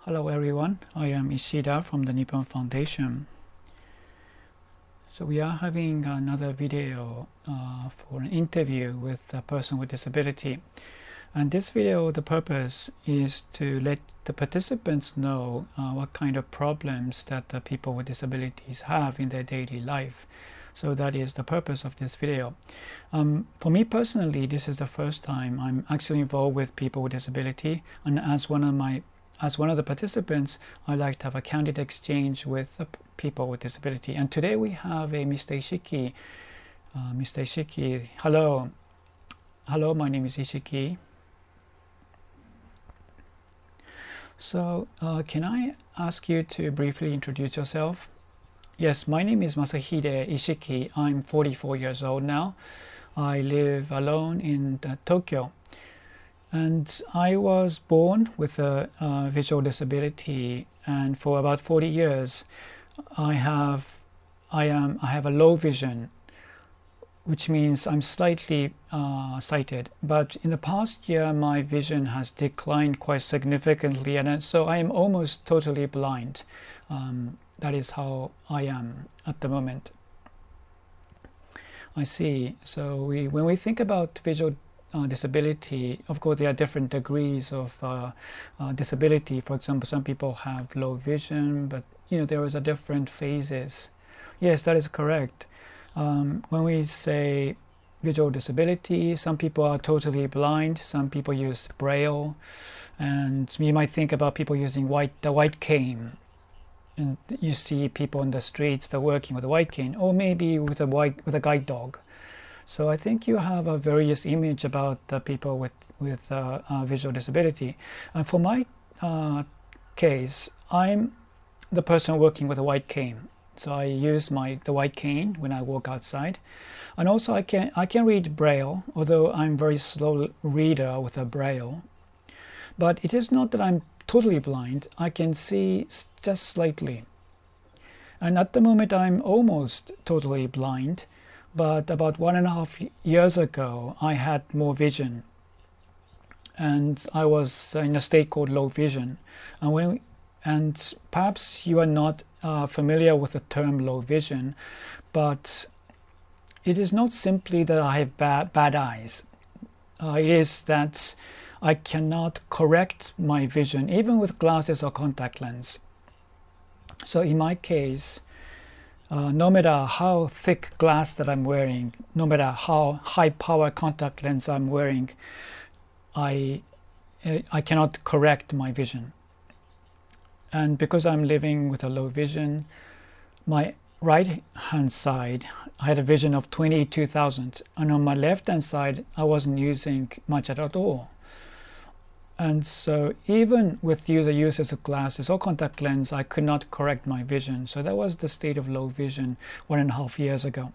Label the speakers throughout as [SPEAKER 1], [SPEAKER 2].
[SPEAKER 1] Hello everyone, I am Ishida from the Nippon Foundation. So we are having another video for an interview with a person with disability. And this video, the purpose is to let the participants know what kind of problems that the people with disabilities have in their daily life. So that is the purpose of this video. For me personally, this is the first time I'm actually involved with people with disability, and as one of the participants, I like to have a candid exchange with people with disability. And today we have a Mr. Ishiki. Mr. Ishiki, hello. Hello, my name is Ishiki. So, can I ask you to briefly introduce yourself? Yes, my name is Masahide Ishiki. I'm 44 years old now. I live alone in Tokyo. And I was born with a visual disability, and for about 40 years I have a low vision, which means I'm slightly sighted. But in the past year my vision has declined quite significantly, and so I am almost totally blind. That is how I am at the moment. I see. So when we think about visual disability, of course there are different degrees of disability. For example, some people have low vision, but there is a different phases. Yes, that is correct. When we say visual disability, some people are totally blind, some people use braille, and you might think about people using the white cane. And you see people in the streets, they're working with a white cane, or maybe with a guide dog. So I think you have a various image about people with visual disability. And for my case, I'm the person working with a white cane. So I use the white cane when I walk outside, and also I can read braille, although I'm very slow reader with a braille. But it is not that I'm totally blind. I can see just slightly. And at the moment I'm almost totally blind. But about 1.5 years ago, I had more vision, and I was in a state called low vision. And perhaps you are not familiar with the term low vision, but it is not simply that I have bad eyes. It is that I cannot correct my vision, even with glasses or contact lens. So in my case, no matter how thick glass that I'm wearing, no matter how high power contact lens I'm wearing, I cannot correct my vision. And because I'm living with a low vision, my right hand side I had a vision of 22,000, and on my left hand side I wasn't using much at all. And so even with the uses of glasses or contact lens, I could not correct my vision. So that was the state of low vision 1.5 years ago.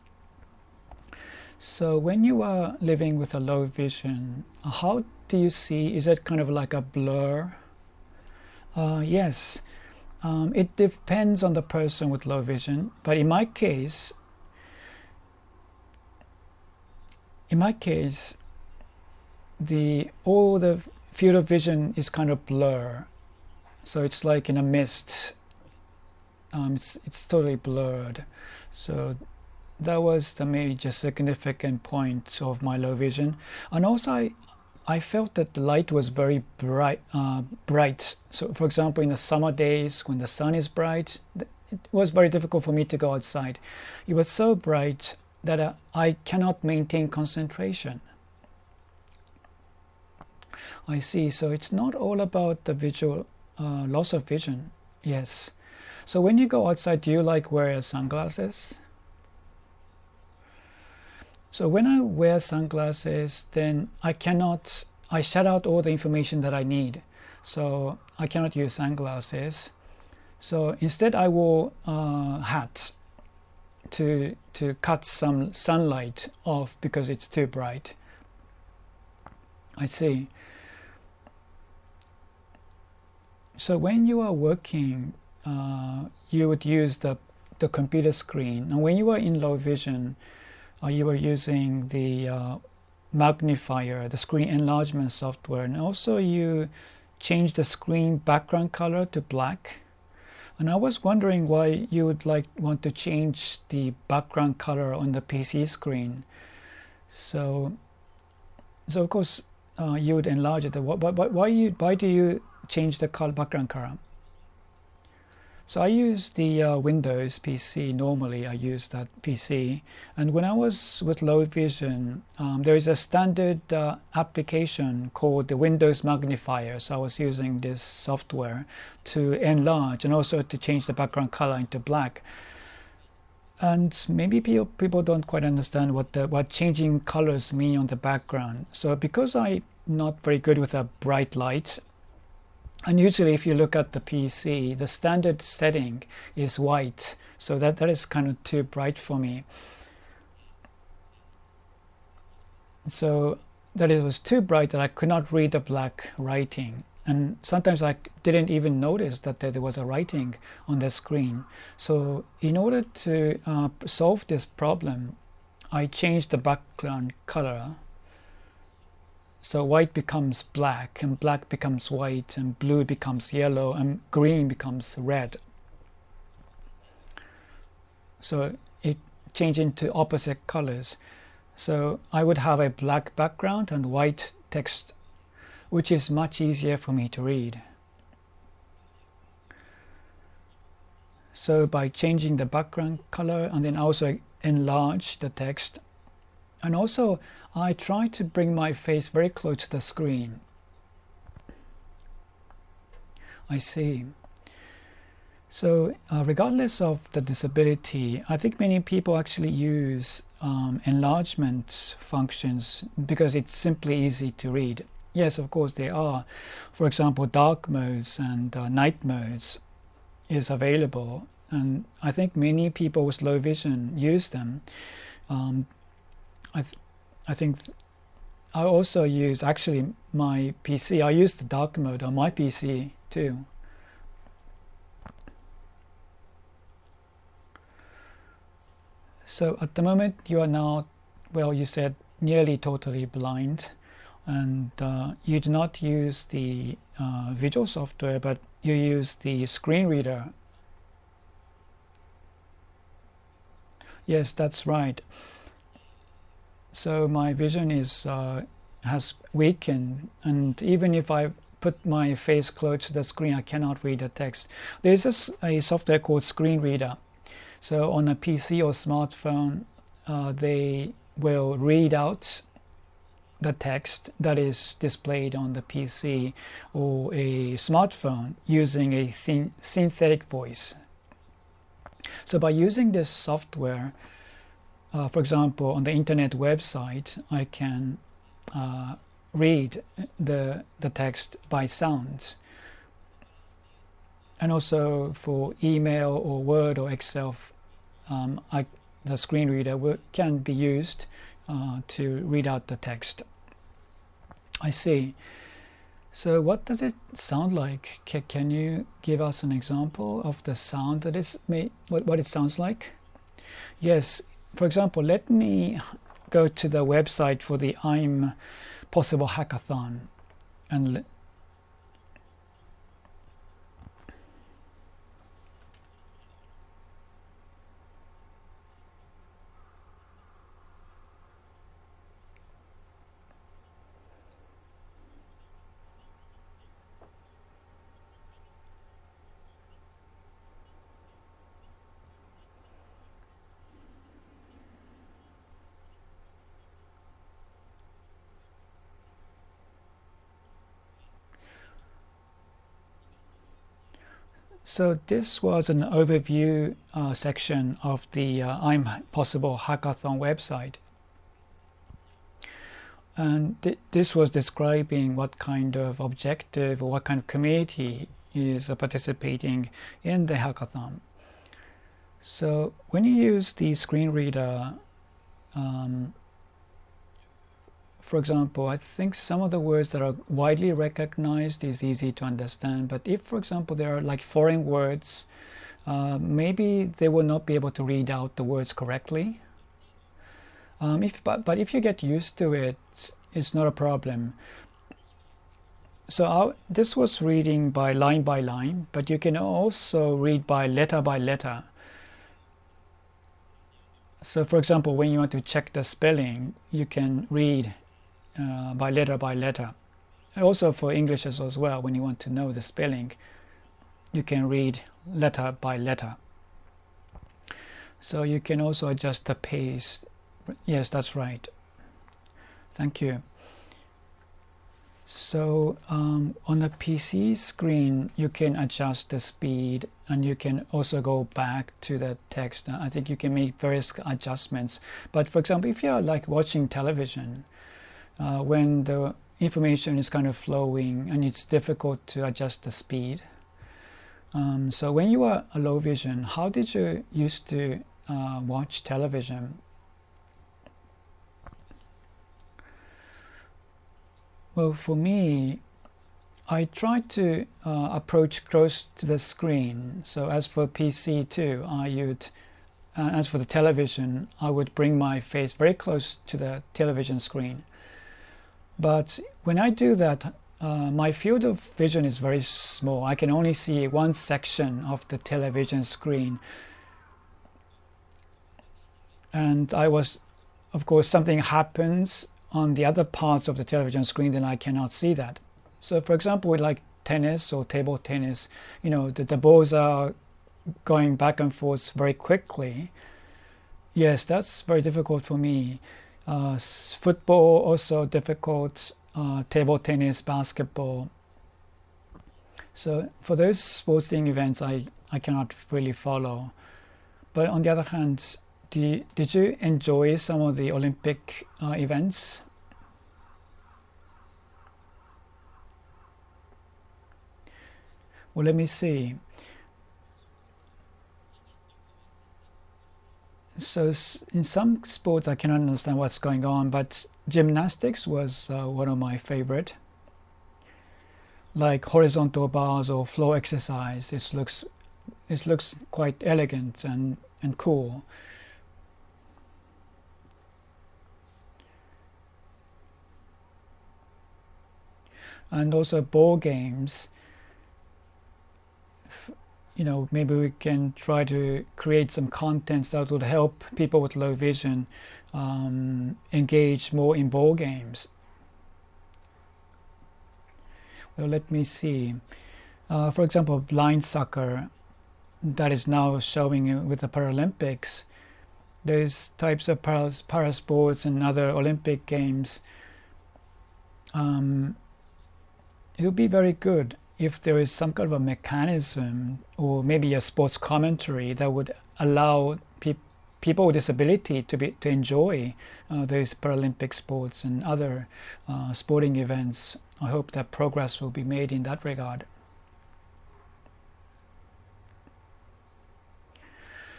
[SPEAKER 1] So when you are living with a low vision, how do you see? Is it kind of like a blur? Yes. It depends on the person with low vision. But in my case, all the field of vision is kind of blur, so it's like in a mist. It's totally blurred. So that was the major significant point of my low vision. And also I felt that the light was very bright. So for example, in the summer days when the sun is bright, it was very difficult for me to go outside. It was so bright that I cannot maintain concentration. I see. So it's not all about the visual loss of vision. Yes. So when you go outside, do you like wear sunglasses? So when I wear sunglasses, then I shut out all the information that I need. So I cannot use sunglasses. So instead I wore hats to cut some sunlight off because it's too bright. I see. So when you are working, you would use the computer screen, and when you are in low vision, you are using the magnifier, the screen enlargement software, and also you change the screen background color to black. And I was wondering why you would want to change the background color on the PC screen. So of course you would enlarge it. Why do you change the background color? So I use the Windows PC. Normally I use that PC, and when I was with low vision, there is a standard application called the Windows magnifier. So I was using this software to enlarge and also to change the background color into black. And maybe people don't quite understand what changing colors mean on the background. So because I'm not very good with a bright light, and usually if you look at the PC, the standard setting is white, so that is kind of too bright for me. So that it was too bright that I could not read the black writing, and sometimes I didn't even notice that there was a writing on the screen. So in order to solve this problem, I changed the background color. So white becomes black, and black becomes white, and blue becomes yellow, and green becomes red. So it changed into opposite colors. So I would have a black background and white text, which is much easier for me to read. So by changing the background color and then also enlarge the text, and also I try to bring my face very close to the screen. I see. So regardless of the disability, I think many people actually use enlargement functions because it's simply easy to read. Yes, of course there are. For example, dark modes and night modes is available, and I think many people with low vision use them. I think I also use, actually my PC, I use the dark mode on my PC too. So at the moment you are now, well, you said nearly totally blind, and you do not use the visual software, but you use the screen reader. Yes, that's right. So my vision has weakened, and even if I put my face close to the screen, I cannot read the text. There's a software called Screen Reader. So on a PC or smartphone, they will read out the text that is displayed on the PC or a smartphone using a synthetic voice. So by using this software, for example, on the internet website, I can read the text by sounds. And also for email or Word or Excel, the screen reader can be used to read out the text. I see. So what does it sound like? Can you give us an example of the sound that is made, what it sounds like? Yes. For example, let me go to the website for the I'm Possible Hackathon, and so this was an overview section of the I'm Possible Hackathon website. And this was describing what kind of objective or what kind of community is participating in the hackathon. So when you use the screen reader, for example, I think some of the words that are widely recognized is easy to understand, but if, for example, there are like foreign words, maybe they will not be able to read out the words correctly. But if you get used to it, it's not a problem. So this was reading by line, but you can also read by letter. So for example, when you want to check the spelling, you can read by letter. Also for English as well, when you want to know the spelling, you can read letter by letter. So you can also adjust the pace. Yes, that's right. Thank you. So on the PC screen, you can adjust the speed, and you can also go back to the text. I think you can make various adjustments. But for example, if you're like watching television, when the information is kind of flowing and it's difficult to adjust the speed. So when you were a low vision, how did you used to watch television? Well, for me, I try to approach close to the screen. So as for PC too, as for the television, I would bring my face very close to the television screen. But when I do that, my field of vision is very small. I can only see one section of the television screen. And of course, something happens on the other parts of the television screen, then I cannot see that. So for example, with like tennis or table tennis, the balls are going back and forth very quickly. Yes, that's very difficult for me. Football also difficult, table tennis, basketball. So for those sporting events, I cannot really follow. But on the other hand, did you enjoy some of the Olympic events? Well, let me see. So in some sports I cannot understand what's going on, but gymnastics was one of my favorite. Like horizontal bars or floor exercise, it looks quite elegant and cool. And also ball games. Maybe we can try to create some contents that would help people with low vision engage more in ball games. Well, let me see. For example, blind soccer that is now showing with the Paralympics. Those types of para sports and other Olympic games. It would be very good if there is some kind of a mechanism or maybe a sports commentary that would allow people with disability to enjoy those Paralympic sports and other sporting events. I hope that progress will be made in that regard.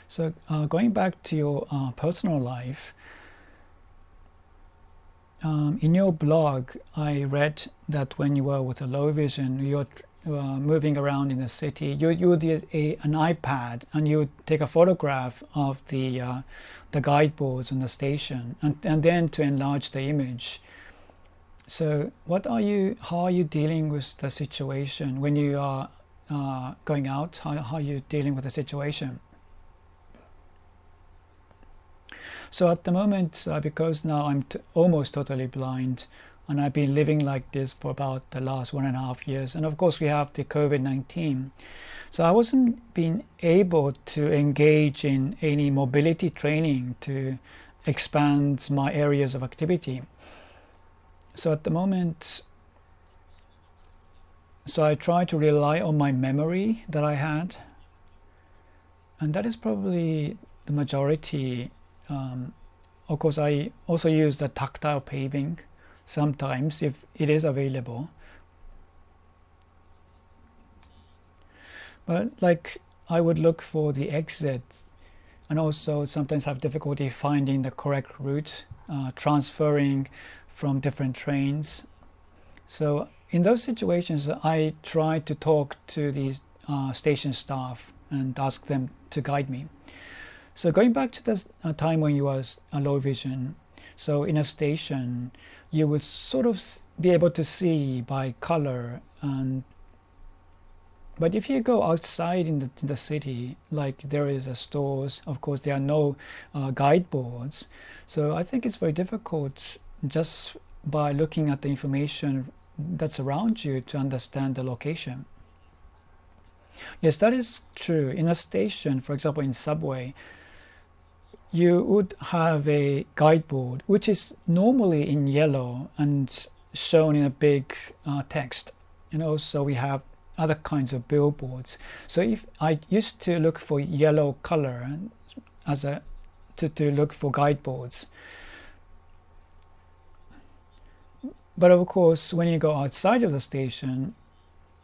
[SPEAKER 1] So going back to your personal life, in your blog, I read that when you were with a low vision, you're moving around in the city. You would use an iPad and you would take a photograph of the guideboards in the station, and then to enlarge the image. So, how are you dealing with the situation when you are going out? How are you dealing with the situation? So at the moment, because now I'm almost totally blind, and I've been living like this for about the last 1.5 years, and of course we have the COVID-19. So I wasn't being able to engage in any mobility training to expand my areas of activity. So at the moment, I try to rely on my memory that I had, and that is probably the majority. Of course, I also use the tactile paving sometimes if it is available. But like I would look for the exit, and also sometimes have difficulty finding the correct route, transferring from different trains. So in those situations, I try to talk to the station staff and ask them to guide me. So going back to the time when you was a low vision, So in a station, you would sort of be able to see by color. But if you go outside in the city, like there is a stores, of course there are no guideboards. So I think it's very difficult just by looking at the information that's around you to understand the location. Yes, that is true. In a station, for example, in subway, you would have a guideboard, which is normally in yellow and shown in a big text. And also we have other kinds of billboards. So if I used to look for yellow color as to look for guideboards. But of course, when you go outside of the station,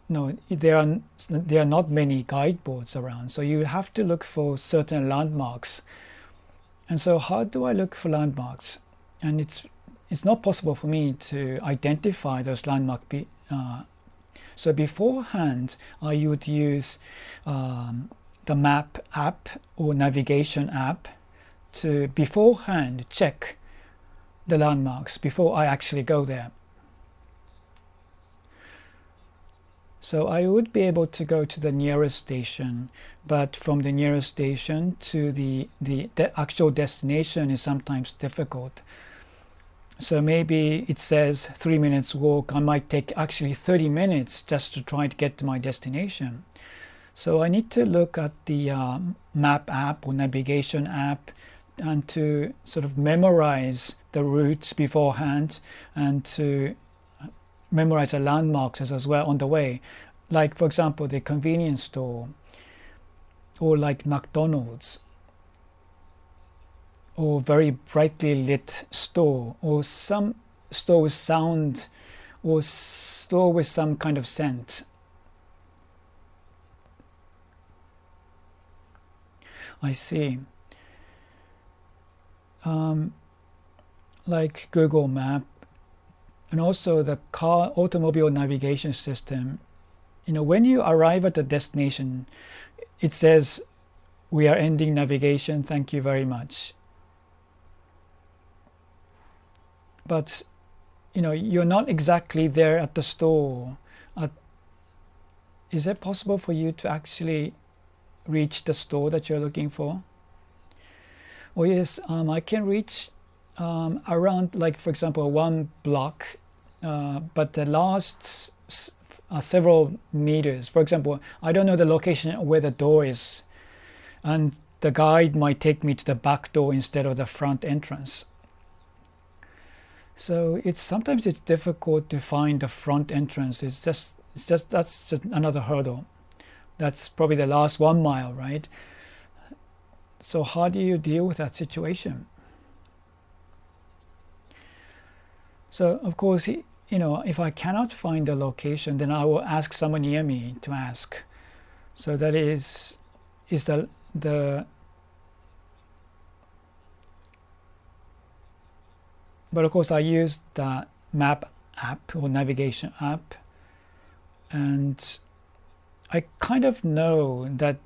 [SPEAKER 1] no, there are not many guideboards around. So you have to look for certain landmarks. And so how do I look for landmarks? And it's not possible for me to identify those landmarks. So beforehand, I would use the map app or navigation app to beforehand check the landmarks before I actually go there. So I would be able to go to the nearest station, but from the nearest station to the actual destination is sometimes difficult. So maybe it says 3 minutes walk. I might take actually 30 minutes just to try to get to my destination. So I need to look at the map app or navigation app and to sort of memorize the routes beforehand and to memorize the landmarks as well on the way. Like, for example, the convenience store or like McDonald's, or very brightly lit store, or some store with sound, or store with some kind of scent. I see. Like Google Map, and also the automobile navigation system. When you arrive at the destination, it says, "We are ending navigation, thank you very much." But you're not exactly there at the store. Is it possible for you to actually reach the store that you're looking for? Oh yes, I can reach around, like, for example, 1 block, but the last several meters. For example, I don't know the location where the door is, and the guide might take me to the back door instead of the front entrance. So sometimes it's difficult to find the front entrance. That's just another hurdle. That's probably the last 1 mile, right? So how do you deal with that situation? So of course, if I cannot find the location, then I will ask someone near me to ask. So that is the but of course I use the map app or navigation app, and I kind of know that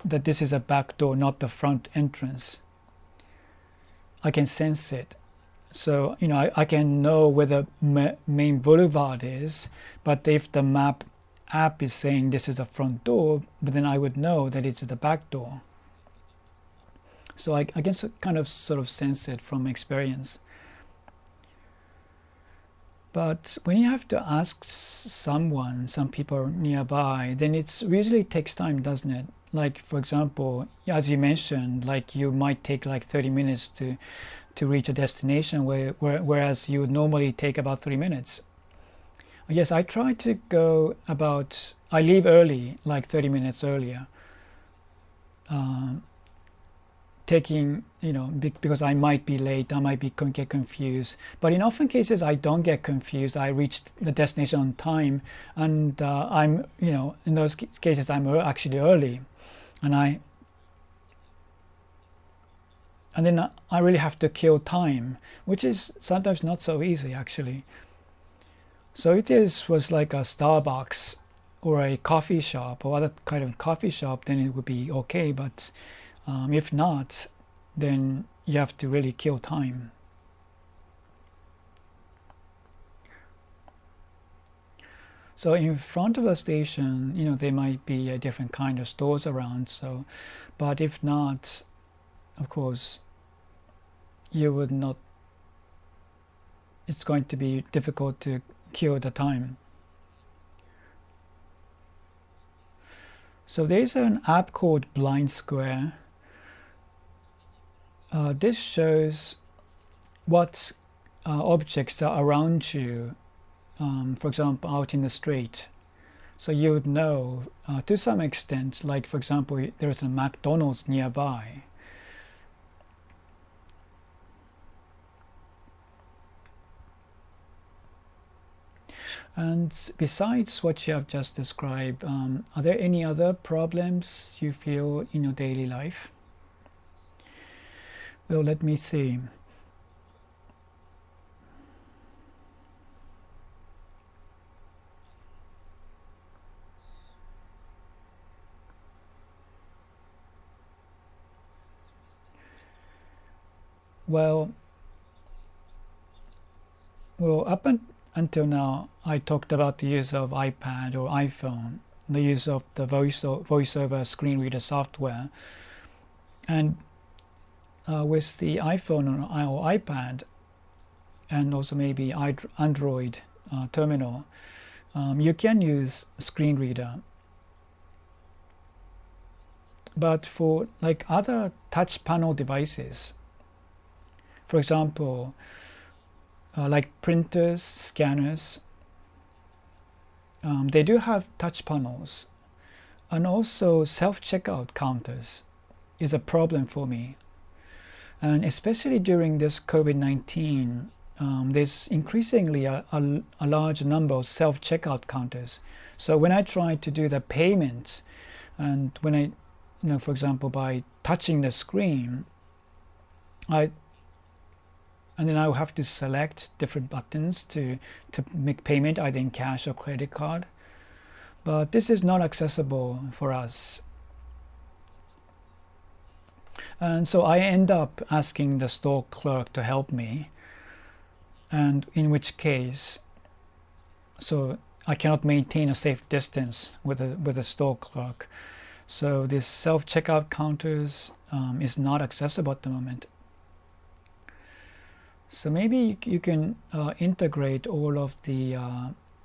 [SPEAKER 1] this is a back door, not the front entrance. I can sense it. So I can know where the main boulevard is, but if the map app is saying this is the front door, but then I would know that it's the back door. So I can kind of sort of sense it from experience. But when you have to ask some people nearby, then it usually takes time, doesn't it? Like, for example, as you mentioned, like you might take like 30 minutes to reach a destination, whereas you would normally take about 3 minutes. Yes, I try to go I leave early, like 30 minutes earlier, taking, because I might be late, I might get confused. But in often cases, I don't get confused. I reach the destination on time, and I'm, in those cases, I'm actually early, and then I really have to kill time, which is sometimes not so easy, actually. So if this was like a Starbucks or a coffee shop or other kind of coffee shop, then it would be okay. But if not, then you have to really kill time. So in front of the station, there might be a different kind of stores around. So, but if not, of course, you would not. It's going to be difficult to kill the time. So there's an app called Blind Square. This shows what objects are around you, for example, out in the street. So you would know to some extent, like for example, there is a McDonald's nearby. And besides what you have just described, are there any other problems you feel in your daily life? Well, let me see. Well, up until now, I talked about the use of iPad or iPhone, the use of the voiceover screen reader software, and with the iPhone or iPad, and also maybe Android terminal, you can use screen reader. But for like other touch panel devices, for example, like printers, scanners, they do have touch panels, and also self-checkout counters is a problem for me. And especially during this COVID-19, there's increasingly a large number of self-checkout counters. So when I try to do the payment, and when I, for example, by touching the screen, and then I will have to select different buttons to make payment either in cash or credit card. But this is not accessible for us. And so I end up asking the store clerk to help me, and in which case, so I cannot maintain a safe distance with a store clerk. So this self-checkout counters is not accessible at the moment. So maybe you can integrate all of the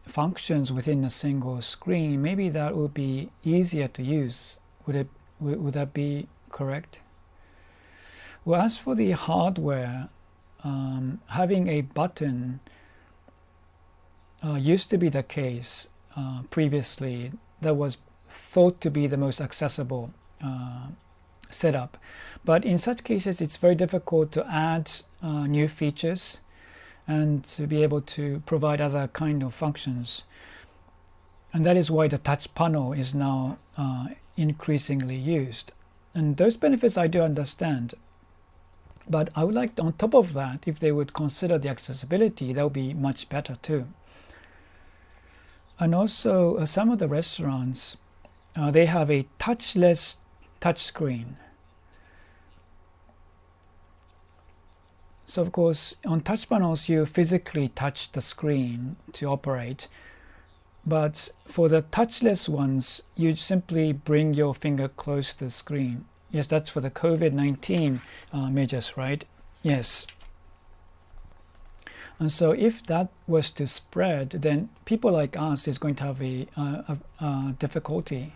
[SPEAKER 1] functions within a single screen. Maybe that would be easier to use. Would that be correct? Well, as for the hardware, having a button used to be the case previously. That was thought to be the most accessible setup. But in such cases, it's very difficult to add new features and to be able to provide other kind of functions. And that is why the touch panel is now increasingly used. And those benefits I do understand. But I would like, on top of that, if they would consider the accessibility, that would be much better too. And also, some of the restaurants, they have a touchless touchscreen. So of course, on touch panels, you physically touch the screen to operate. But for the touchless ones, you simply bring your finger close to the screen. Yes, that's for the COVID-19 measures, right? Yes. And so if that was to spread, then people like us is going to have a difficulty.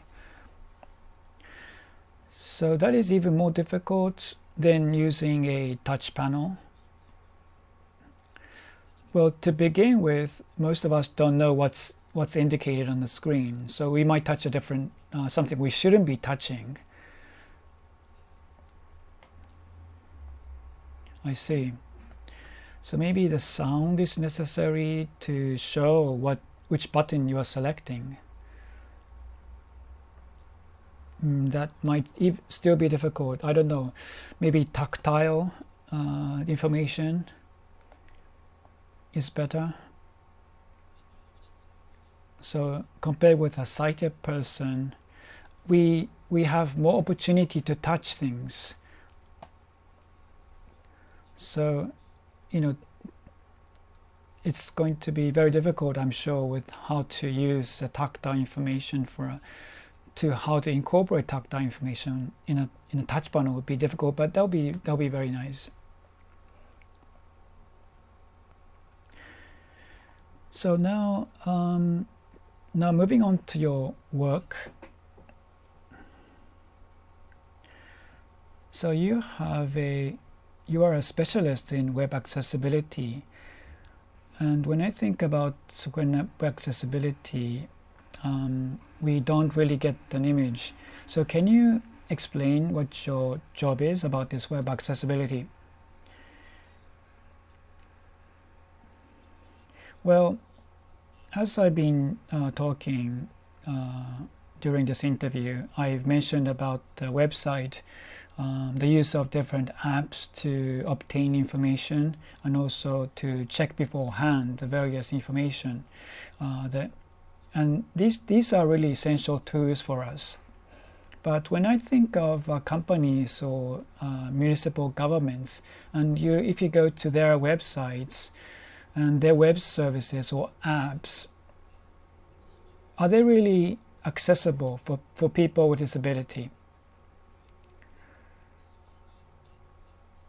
[SPEAKER 1] So that is even more difficult than using a touch panel. Well, to begin with, most of us don't know what's indicated on the screen. So we might touch a different, something we shouldn't be touching. I see. So maybe the sound is necessary to show which button you are selecting. That might still be difficult. I don't know. Maybe tactile information is better. So compared with a sighted person, we have more opportunity to touch things. So, it's going to be very difficult, I'm sure, with how to use tactile information to how to incorporate tactile information in a touch panel would be difficult, but that'll be very nice. So now moving on to your work. So you are a specialist in web accessibility, and when I think about web accessibility, we don't really get an image. So can you explain what your job is about this web accessibility? Well, as I've been talking during this interview, I've mentioned about the website, the use of different apps to obtain information, and also to check beforehand the various information. And these are really essential tools for us. But when I think of companies or municipal governments, and if you go to their websites and their web services or apps, are they really accessible for people with disability?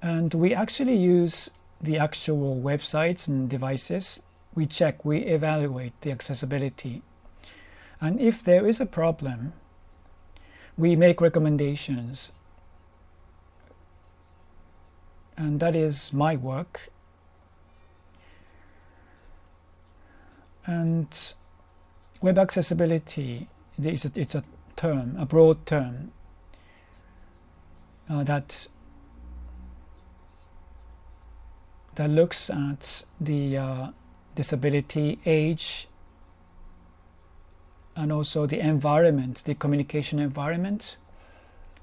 [SPEAKER 1] And we actually use the actual websites and devices. We check, we evaluate the accessibility. And if there is a problem, we make recommendations. And that is my work. And web accessibility, it's a term, a broad term, that looks at the disability, age, and also the environment, the communication environment,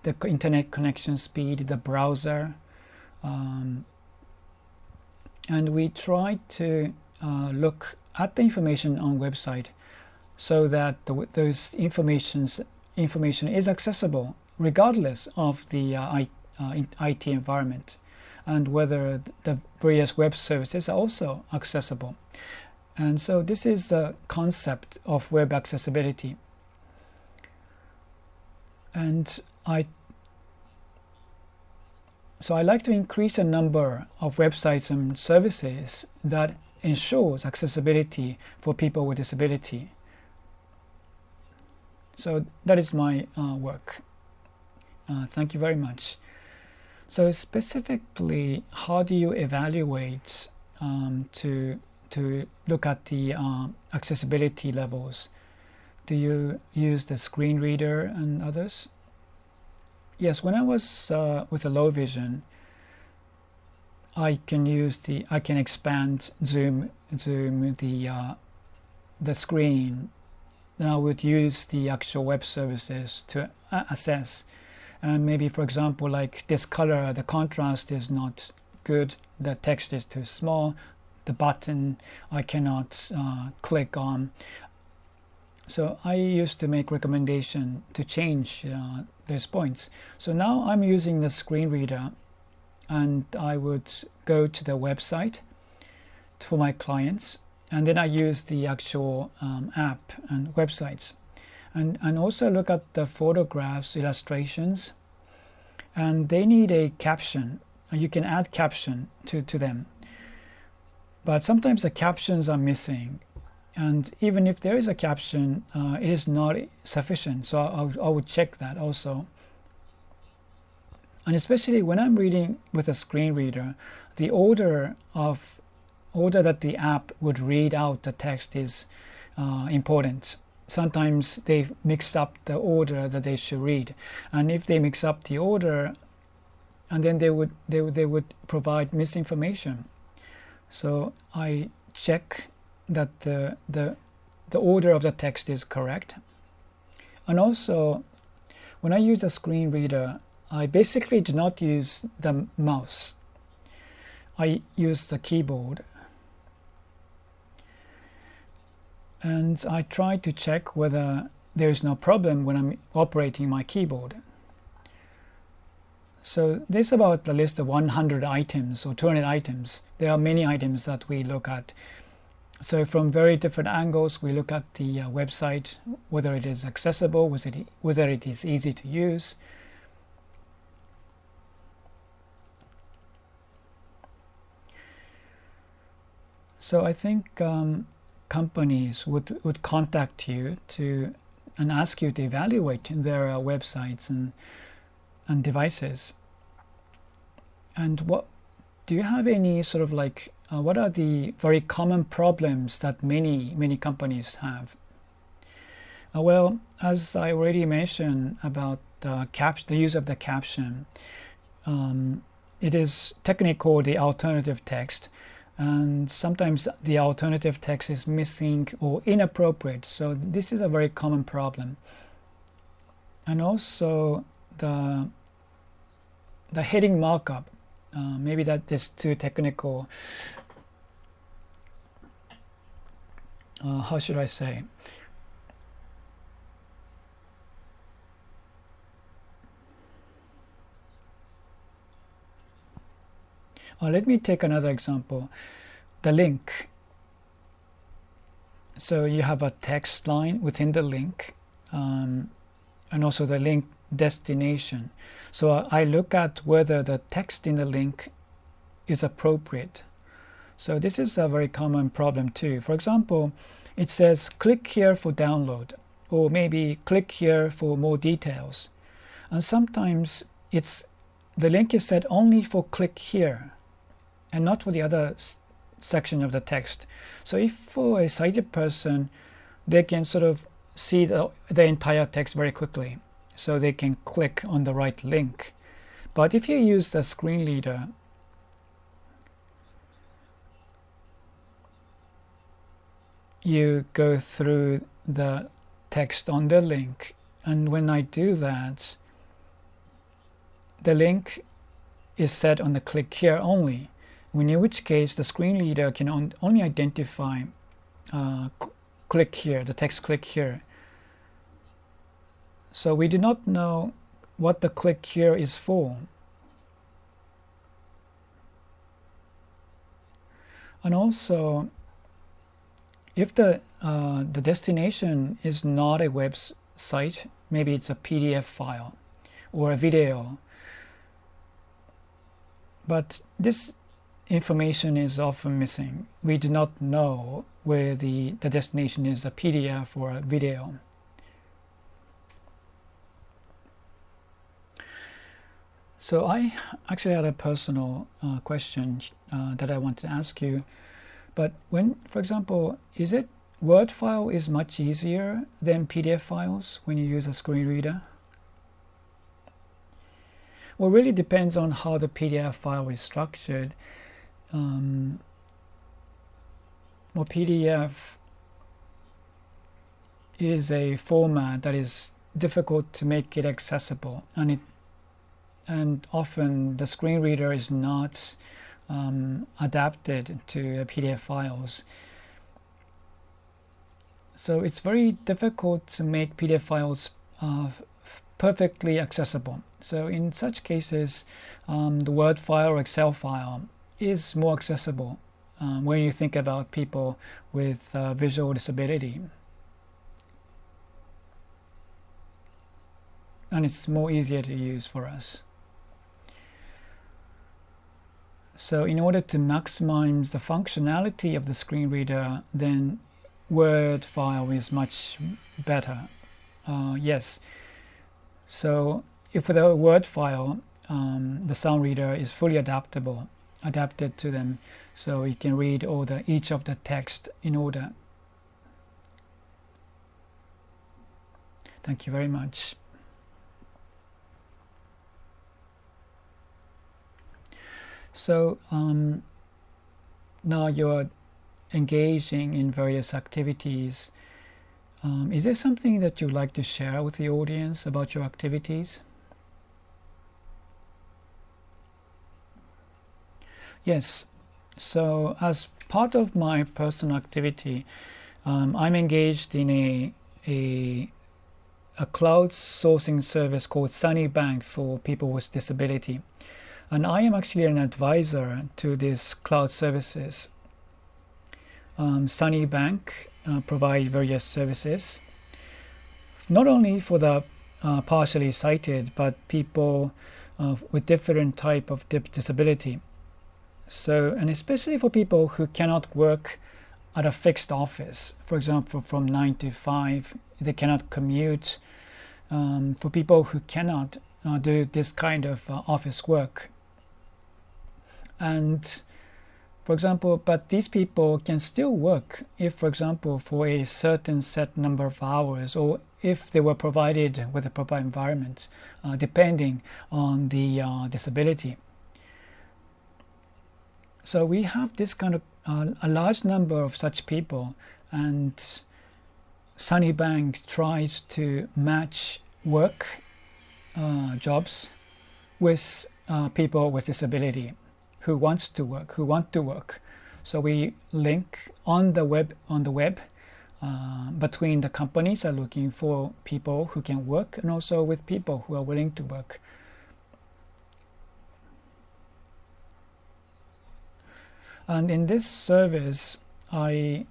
[SPEAKER 1] the internet connection speed, the browser, and we try to look at the information on website so that those information is accessible regardless of the IT environment, and whether the various web services are also accessible. And so this is the concept of web accessibility. And I like to increase the number of websites and services that ensures accessibility for people with disability. So that is my work. Thank you very much. So specifically, how do you evaluate to look at the accessibility levels? Do you use the screen reader and others? Yes, when I was with a low vision, I can expand, zoom the screen. Then I would use the actual web services to assess. And maybe, for example, like this color, the contrast is not good, the text is too small, the button I cannot click on. So I used to make recommendation to change those points. So now I'm using the screen reader, and I would go to the website for my clients, and then I use the actual app and websites, and also look at the photographs, illustrations, and they need a caption, and you can add caption to them. But sometimes the captions are missing, and even if there is a caption, it is not sufficient. So I would check that also. And especially when I'm reading with a screen reader, the order that the app would read out the text is important. Sometimes they mix up the order that they should read, and if they mix up the order, and then they would provide misinformation. So I check that the order of the text is correct. And also, when I use a screen reader, I basically do not use the mouse. I use the keyboard. And I try to check whether there is no problem when I'm operating my keyboard. So there's about a list of 100 items or 200 items. There are many items that we look at. So from very different angles, we look at the website, whether it is accessible, whether it is easy to use. So I think companies would contact you and ask you to evaluate their websites and devices. And what do you have any sort of like what are the very common problems that many companies have? Well, as I already mentioned about the use of the caption, it is technically called the alternative text, and sometimes the alternative text is missing or inappropriate. So this is a very common problem. And also the heading markup. Maybe that is too technical. How should I say? Let me take another example. The link. So you have a text line within the link, and also the link destination. So I look at whether the text in the link is appropriate. So this is a very common problem too. For example, it says click here for download, or maybe click here for more details. And sometimes the link is set only for click here and not for the other section of the text. So if for a sighted person, they can sort of see the entire text very quickly, so they can click on the right link. But if you use the screen reader, you go through the text on the link, and when I do that, the link is set on the click here only, in which case the screen reader can only identify click here, the text click here. So we do not know what the click here is for. And also, if the destination is not a website, maybe it's a PDF file or a video, but this information is often missing. We do not know where the destination is a PDF or a video. So I actually had a personal question that I want to ask you. But when, for example, is it Word file is much easier than PDF files when you use a screen reader? Well, it really depends on how the PDF file is structured. Well, PDF is a format that is difficult to make it accessible, and often the screen reader is not adapted to PDF files. So it's very difficult to make PDF files perfectly accessible. So in such cases, the Word file or Excel file is more accessible when you think about people with visual disability. And it's more easier to use for us. So in order to maximize the functionality of the screen reader, then Word file is much better. Yes. So if with a Word file, the sound reader is fully adapted to them, so you can read each of the text in order. Thank you very much. So now you're engaging in various activities. Is there something that you'd like to share with the audience about your activities? Yes. So as part of my personal activity, I'm engaged in a cloud sourcing service called Sunnybank for people with disability. And I am actually an advisor to these cloud services. Sunny Bank provide various services, not only for the partially sighted, but people with different type of disability. So, and especially for people who cannot work at a fixed office, for example, from 9 to 5, they cannot commute. For people who cannot do this kind of office work. And for example, but these people can still work if, for example, for a certain set number of hours, or if they were provided with a proper environment, depending on the disability. So we have this kind of a large number of such people, and Sunny Bank tries to match work jobs with people with disability who want to work. So we link on the web between the companies that are looking for people who can work, and also with people who are willing to work. And in this service, I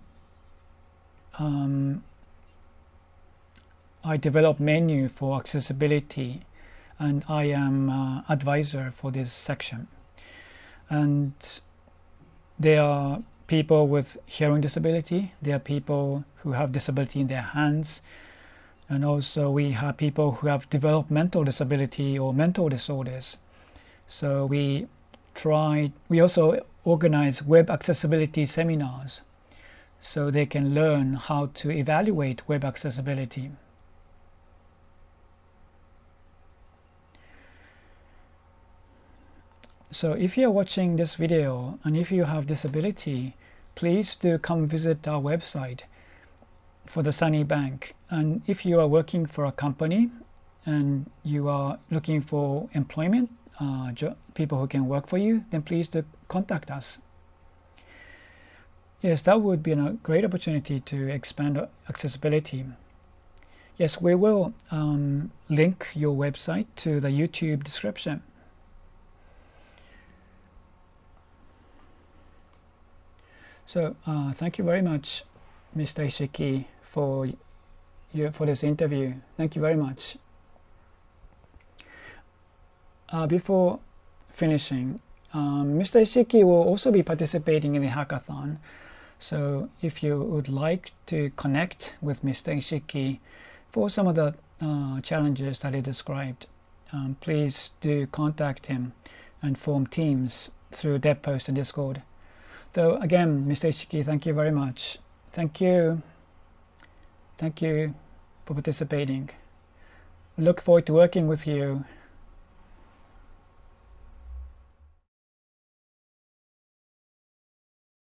[SPEAKER 1] develop menu for accessibility, and I am advisor for this section. And there are people with hearing disability, there are people who have disability in their hands, and also we have people who have developmental disability or mental disorders. So we also organize web accessibility seminars so they can learn how to evaluate web accessibility. So if you're watching this video and if you have disability, please do come visit our website for the Sunny Bank. And if you are working for a company and you are looking for employment, people who can work for you, then please do contact us. Yes, that would be a great opportunity to expand accessibility. Yes, we will link your website to the YouTube description. So thank you very much, Mr. Ishiki, for this interview. Thank you very much. Before finishing, Mr. Ishiki will also be participating in the hackathon. So if you would like to connect with Mr. Ishiki for some of the challenges that he described, please do contact him and form teams through DevPost and Discord. So again, Mr. Ishiki, thank you very much. Thank you. Thank you for participating. Look forward to working with you